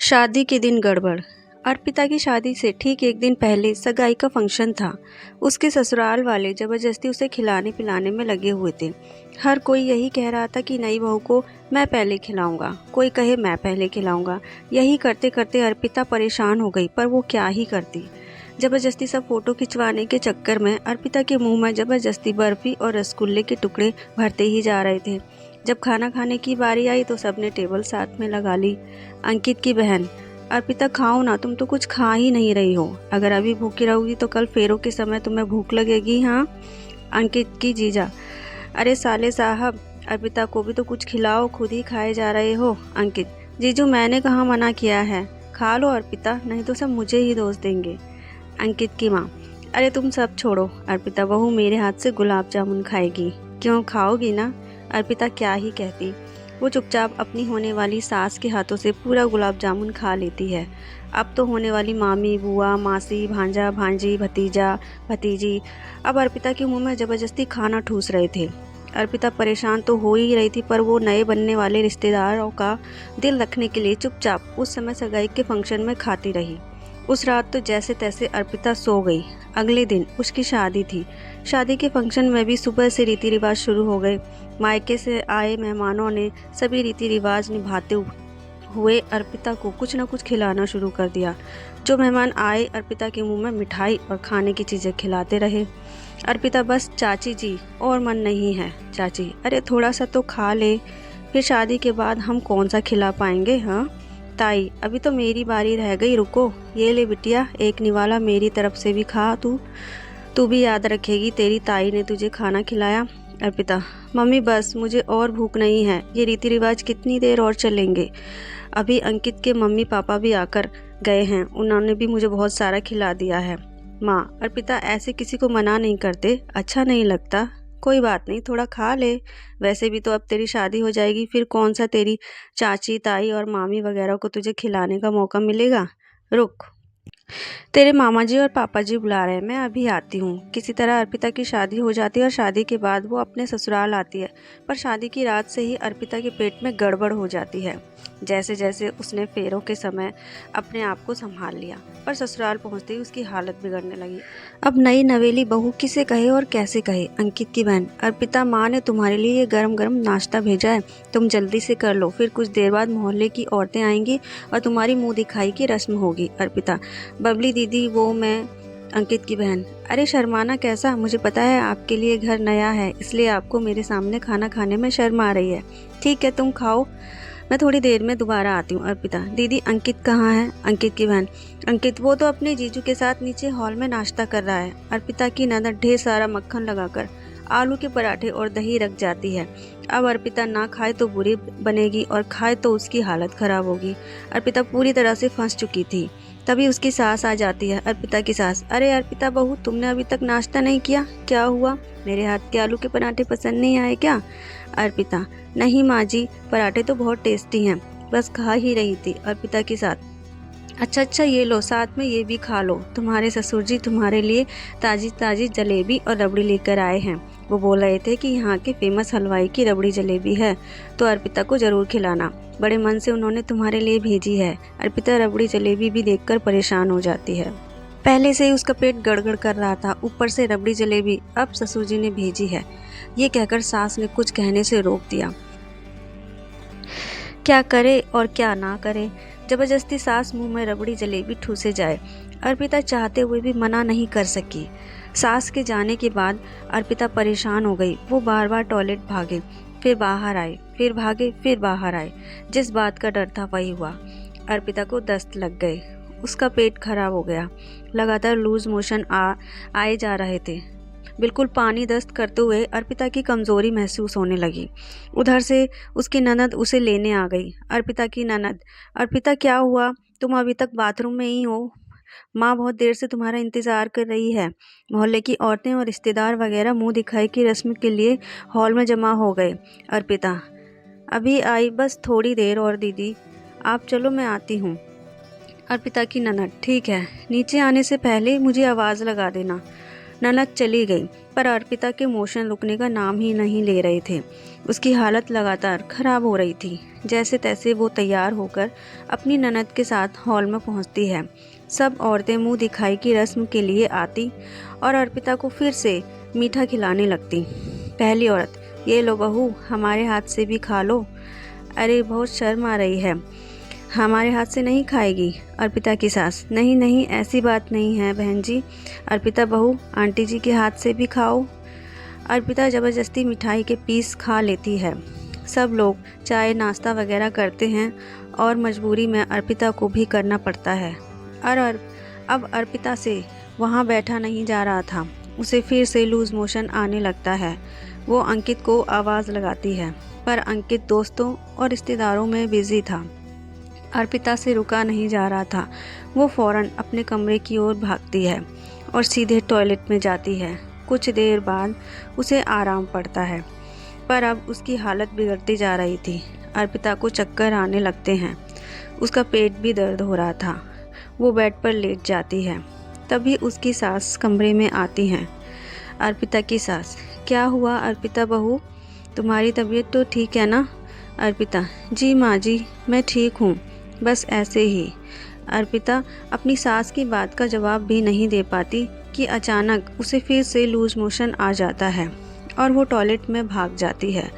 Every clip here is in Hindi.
शादी के दिन गड़बड़। अर्पिता की शादी से ठीक एक दिन पहले सगाई का फंक्शन था। उसके ससुराल वाले जबरदस्ती उसे खिलाने पिलाने में लगे हुए थे। हर कोई यही कह रहा था कि नई बहू को मैं पहले खिलाऊंगा, कोई कहे मैं पहले खिलाऊंगा। यही करते करते अर्पिता परेशान हो गई, पर वो क्या ही करती। जबरदस्ती सब फोटो खिंचवाने के चक्कर में अर्पिता के मुंह में जबरदस्ती बर्फी और रसगुल्ले के टुकड़े भरते ही जा रहे थे। जब खाना खाने की बारी आई तो सबने टेबल साथ में लगा ली। अंकित की बहन: अर्पिता खाओ ना, तुम तो कुछ खा ही नहीं रही हो। अगर अभी भूखी रहोगी तो कल फेरों के समय तुम्हें भूख लगेगी। हाँ। अंकित की जीजा: अरे साले साहब, अर्पिता को भी तो कुछ खिलाओ, खुद ही खाए जा रहे हो। अंकित: जीजू मैंने कहाँ मना किया है, खा लो अर्पिता, नहीं तो सब मुझे ही दोष देंगे। अंकित की माँ: अरे तुम सब छोड़ो, अर्पिता बहू मेरे हाथ से गुलाब जामुन खाएगी। क्यों, खाओगी ना? अर्पिता क्या ही कहती। वो चुपचाप अपनी होने वाली सास के हाथों से पूरा गुलाब जामुन खा लेती है। अब तो होने वाली मामी, बुआ, मासी, भांजा, भांजी, भतीजा, भतीजी अब अर्पिता के मुंह में जबरदस्ती खाना ठूस रहे थे। अर्पिता परेशान तो हो ही रही थी, पर वो नए बनने वाले रिश्तेदारों का दिल रखने के लिए चुपचाप उस समय सगाई के फंक्शन में खाती रही। उस रात तो जैसे तैसे अर्पिता सो गई। अगले दिन उसकी शादी थी। शादी के फंक्शन में भी सुबह से रीति रिवाज शुरू हो गए। मायके से आए मेहमानों ने सभी रीति रिवाज निभाते हुए अर्पिता को कुछ न कुछ खिलाना शुरू कर दिया। जो मेहमान आए अर्पिता के मुंह में मिठाई और खाने की चीज़ें खिलाते रहे। अर्पिता बस चाची जी और मन नहीं है। चाची: अरे थोड़ा सा तो खा ले, फिर शादी के बाद हम कौन सा खिला पाएंगे। हाँ। ताई: अभी तो मेरी बारी रह गई, रुको। ये ले बिटिया, एक निवाला मेरी तरफ से भी खा। तू भी याद रखेगी, तेरी ताई ने तुझे खाना खिलाया। अर्पिता: मम्मी बस, मुझे और भूख नहीं है। ये रीति रिवाज कितनी देर और चलेंगे? अभी अंकित के मम्मी पापा भी आकर गए हैं, उन्होंने भी मुझे बहुत सारा खिला दिया है। माँ: अर्पिता ऐसे किसी को मना नहीं करते, अच्छा नहीं लगता। कोई बात नहीं, थोड़ा खा ले। वैसे भी तो अब तेरी शादी हो जाएगी, फिर कौन सा तेरी चाची, ताई और मामी वगैरह को तुझे खिलाने का मौका मिलेगा। रुक, तेरे मामा जी और पापा जी बुला रहे हैं, मैं अभी आती हूँ। किसी तरह अर्पिता की शादी हो जाती है और शादी के बाद वो अपने ससुराल आती है। पर शादी की रात से ही अर्पिता के पेट में गड़बड़ हो जाती है। जैसे जैसे उसने फेरों के समय अपने आप को संभाल लिया, पर ससुराल पहुँचते ही उसकी हालत बिगड़ने लगी। अब नई नवेली बहू किसे कहे और कैसे कहे। अंकित की बहन: अर्पिता, माँ ने तुम्हारे लिए ये गरम गरम नाश्ता भेजा है, तुम जल्दी से कर लो, फिर कुछ देर बाद मोहल्ले की औरतें आएंगी और तुम्हारी मुँह दिखाई की रस्म होगी। अर्पिता: बबली दीदी, वो मैं। अंकित की बहन: अरे शर्माना कैसा, मुझे पता है आपके लिए घर नया है, इसलिए आपको मेरे सामने खाना खाने में शर्म आ रही है। ठीक है, तुम खाओ, मैं थोड़ी देर में दोबारा आती हूँ। अर्पिता: दीदी अंकित कहाँ है? अंकित की बहन: अंकित वो तो अपने जीजू के साथ नीचे हॉल में नाश्ता कर रहा है। अर्पिता की ननद ढेर सारा मक्खन लगाकर आलू के पराठे और दही रख जाती है। अब अर्पिता ना खाए तो बुरी बनेगी और खाए तो उसकी हालत खराब होगी। अर्पिता पूरी तरह से फंस चुकी थी। तभी उसकी सास आ जाती है। अर्पिता की सास: अरे अर्पिता बहू, तुमने अभी तक नाश्ता नहीं किया, क्या हुआ? मेरे हाथ के आलू के पराठे पसंद नहीं आए क्या? अर्पिता: नहीं माँ जी, पराठे तो बहुत टेस्टी हैं, बस खा ही रही थी। अर्पिता के साथ: अच्छा, ये लो, साथ में ये भी खा लो, तुम्हारे ससुर जी तुम्हारे लिए ताज़ी ताज़ी जलेबी और रबड़ी लेकर आए हैं। वो बोल रहे थे कि यहाँ के फेमस हलवाई की रबड़ी जलेबी है, तो अर्पिता को ज़रूर खिलाना, बड़े मन से उन्होंने तुम्हारे लिए भेजी है। अर्पिता रबड़ी जलेबी भी देखकर परेशान हो जाती है। पहले से ही उसका पेट गड़गड़ कर रहा था, ऊपर से रबड़ी जलेबी अब ससुर जी ने भेजी है। ये कहकर सास ने कुछ कहने से रोक दिया। क्या करे और क्या ना करे, जबरदस्ती सास मुंह में रबड़ी जलेबी ठूसे जाए। अर्पिता चाहते हुए भी मना नहीं कर सकी। सास के जाने के बाद अर्पिता परेशान हो गई। वो बार बार टॉयलेट भागे, फिर बाहर आए, फिर भागे, फिर बाहर आए। जिस बात का डर था वही हुआ। अर्पिता को दस्त लग गए, उसका पेट खराब हो गया, लगातार लूज मोशन आए जा रहे थे। बिल्कुल पानी दस्त करते हुए अर्पिता की कमज़ोरी महसूस होने लगी। उधर से उसकी ननद उसे लेने आ गई। अर्पिता की ननद: अर्पिता क्या हुआ, तुम अभी तक बाथरूम में ही हो? माँ बहुत देर से तुम्हारा इंतज़ार कर रही है। मोहल्ले की औरतें और रिश्तेदार वगैरह मुंह दिखाई की रस्म के लिए हॉल में जमा हो गए। अर्पिता: अभी आई, बस थोड़ी देर और दीदी, आप चलो मैं आती हूँ। अर्पिता की ननद: ठीक है, नीचे आने से पहले मुझे आवाज़ लगा देना। ननद चली गई, पर अर्पिता के मोशन रुकने का नाम ही नहीं ले रहे थे। उसकी हालत लगातार खराब हो रही थी। जैसे तैसे वो तैयार होकर अपनी ननद के साथ हॉल में पहुंचती है। सब औरतें मुंह दिखाई की रस्म के लिए आती और अर्पिता को फिर से मीठा खिलाने लगती। पहली औरत, ये लो बहू, हमारे हाथ से भी खा लो। अरे बहुत शर्म आ रही है, हमारे हाथ से नहीं खाएगी। अर्पिता की सास, नहीं नहीं, ऐसी बात नहीं है बहन जी। अर्पिता बहू, आंटी जी के हाथ से भी खाओ। अर्पिता ज़बरदस्ती मिठाई के पीस खा लेती है। सब लोग चाय नाश्ता वगैरह करते हैं और मजबूरी में अर्पिता को भी करना पड़ता है। अब अर्पिता से वहाँ बैठा नहीं जा रहा था। उसे फिर से लूज़ मोशन आने लगता है। वो अंकित को आवाज़ लगाती है, पर अंकित दोस्तों और रिश्तेदारों में बिजी था। अर्पिता से रुका नहीं जा रहा था। वो फ़ौरन अपने कमरे की ओर भागती है और सीधे टॉयलेट में जाती है। कुछ देर बाद उसे आराम पड़ता है, पर अब उसकी हालत बिगड़ती जा रही थी। अर्पिता को चक्कर आने लगते हैं। उसका पेट भी दर्द हो रहा था। वो बेड पर लेट जाती है। तभी उसकी सास कमरे में आती हैं। अर्पिता की सास, क्या हुआ अर्पिता बहू, तुम्हारी तबीयत तो ठीक है ना? अर्पिता, जी माँ जी, मैं ठीक हूँ, बस ऐसे ही। अर्पिता अपनी सास की बात का जवाब भी नहीं दे पाती कि अचानक उसे फिर से लूज मोशन आ जाता है और वो टॉयलेट में भाग जाती है।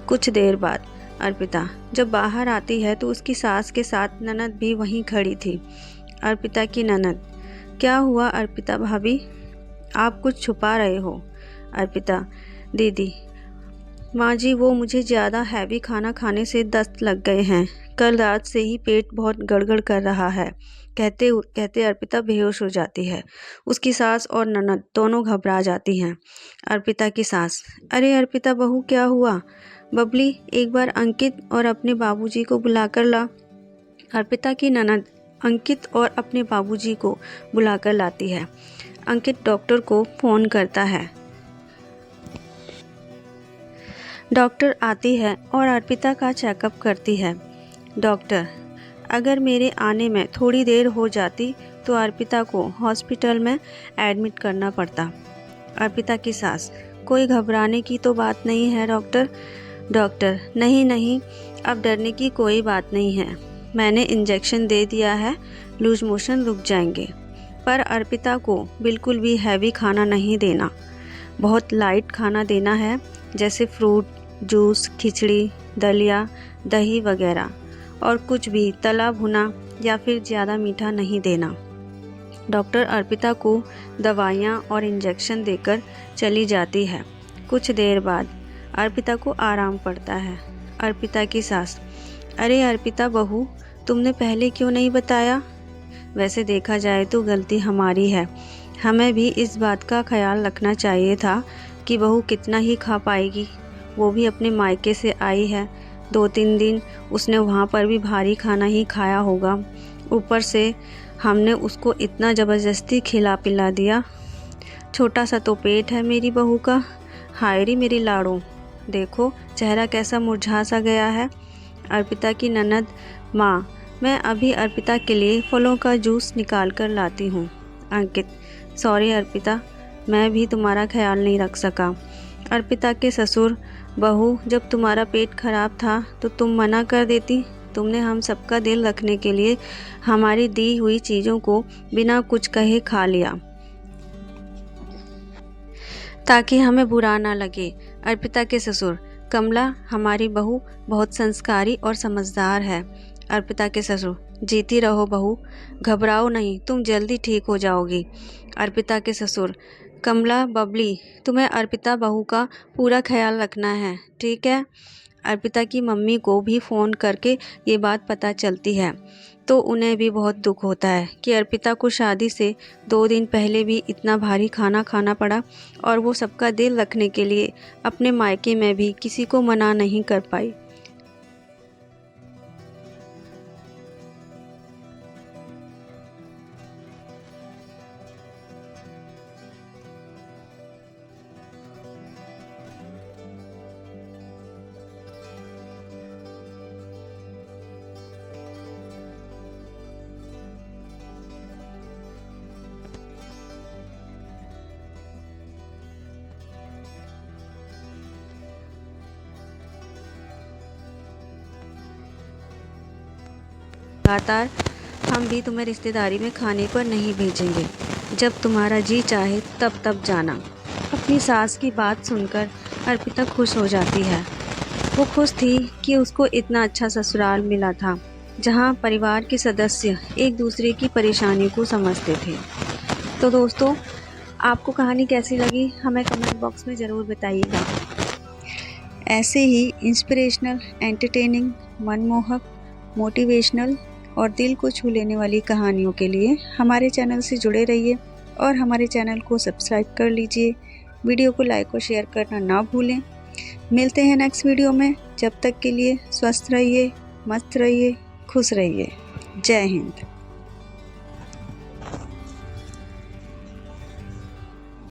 कुछ देर बाद अर्पिता जब बाहर आती है तो उसकी सास के साथ ननद भी वहीं खड़ी थी। अर्पिता की ननद, क्या हुआ अर्पिता भाभी, आप कुछ छुपा रहे हो? अर्पिता, दीदी, माँ जी, वो मुझे ज़्यादा हैवी खाना खाने से दस्त लग गए हैं। कल रात से ही पेट बहुत गड़गड़ कर रहा है। कहते कहते अर्पिता बेहोश हो जाती है। उसकी सास और ननद दोनों घबरा जाती हैं। अर्पिता की सास, अरे अर्पिता बहू, क्या हुआ? बबली, एक बार अंकित और अपने बाबूजी को बुलाकर ला। अर्पिता की ननद अंकित और अपने बाबूजी को बुलाकर लाती है। अंकित डॉक्टर को फ़ोन करता है। डॉक्टर आती है और अर्पिता का चेकअप करती है। डॉक्टर, अगर मेरे आने में थोड़ी देर हो जाती तो अर्पिता को हॉस्पिटल में एडमिट करना पड़ता। अर्पिता की सास, कोई घबराने की तो बात नहीं है डॉक्टर। डॉक्टर, नहीं नहीं, अब डरने की कोई बात नहीं है। मैंने इंजेक्शन दे दिया है, लूज मोशन रुक जाएंगे। पर अर्पिता को बिल्कुल भी हैवी खाना नहीं देना, बहुत लाइट खाना देना है, जैसे फ्रूट, जूस, खिचड़ी, दलिया, दही वगैरह, और कुछ भी तला भुना या फिर ज़्यादा मीठा नहीं देना। डॉक्टर अर्पिता को दवाइयाँ और इंजेक्शन देकर चली जाती है। कुछ देर बाद अर्पिता को आराम पड़ता है। अर्पिता की सास, अरे अर्पिता बहू, तुमने पहले क्यों नहीं बताया? वैसे देखा जाए तो गलती हमारी है। हमें भी इस बात का ख्याल रखना चाहिए था कि बहू कितना ही खा पाएगी। वो भी अपने मायके से आई है, 2-3 दिन उसने वहाँ पर भी भारी खाना ही खाया होगा। ऊपर से हमने उसको इतना ज़बरदस्ती खिला पिला दिया। छोटा सा तो पेट है मेरी बहू का। हाय रे मेरी लाड़ो, देखो चेहरा कैसा मुरझा सा गया है। अर्पिता की ननद, माँ, मैं अभी अर्पिता के लिए फलों का जूस निकाल कर लाती हूँ। अंकित, सॉरी अर्पिता, मैं भी तुम्हारा ख्याल नहीं रख सका। अर्पिता के ससुर, बहू, जब तुम्हारा पेट खराब था तो तुम मना कर देती। तुमने हम सबका दिल रखने के लिए हमारी दी हुई चीज़ों को बिना कुछ कहे खा लिया ताकि हमें बुरा ना लगे। अर्पिता के ससुर, कमला, हमारी बहू बहुत संस्कारी और समझदार है। अर्पिता के ससुर, जीती रहो बहू, घबराओ नहीं, तुम जल्दी ठीक हो जाओगी। अर्पिता के ससुर, कमला, बबली, तुम्हें अर्पिता बहू का पूरा ख्याल रखना है, ठीक है? अर्पिता की मम्मी को भी फ़ोन करके ये बात पता चलती है तो उन्हें भी बहुत दुख होता है कि अर्पिता को शादी से 2 दिन पहले भी इतना भारी खाना खाना पड़ा और वो सबका दिल रखने के लिए अपने मायके में भी किसी को मना नहीं कर पाई। लगातार हम भी तुम्हें रिश्तेदारी में खाने पर नहीं भेजेंगे। जब तुम्हारा जी चाहे तब जाना। अपनी सास की बात सुनकर अर्पिता खुश हो जाती है। वो खुश थी कि उसको इतना अच्छा ससुराल मिला था, जहाँ परिवार के सदस्य एक दूसरे की परेशानी को समझते थे। तो दोस्तों, आपको कहानी कैसी लगी हमें कमेंट बॉक्स में ज़रूर बताइएगा। ऐसे ही इंस्पिरेशनल, एंटरटेनिंग, मनमोहक, मोटिवेशनल और दिल को छू लेने वाली कहानियों के लिए हमारे चैनल से जुड़े रहिए और हमारे चैनल को सब्सक्राइब कर लीजिए। वीडियो को लाइक और शेयर करना ना भूलें। मिलते हैं नेक्स्ट वीडियो में। जब तक के लिए स्वस्थ रहिए, मस्त रहिए, खुश रहिए। जय हिंद।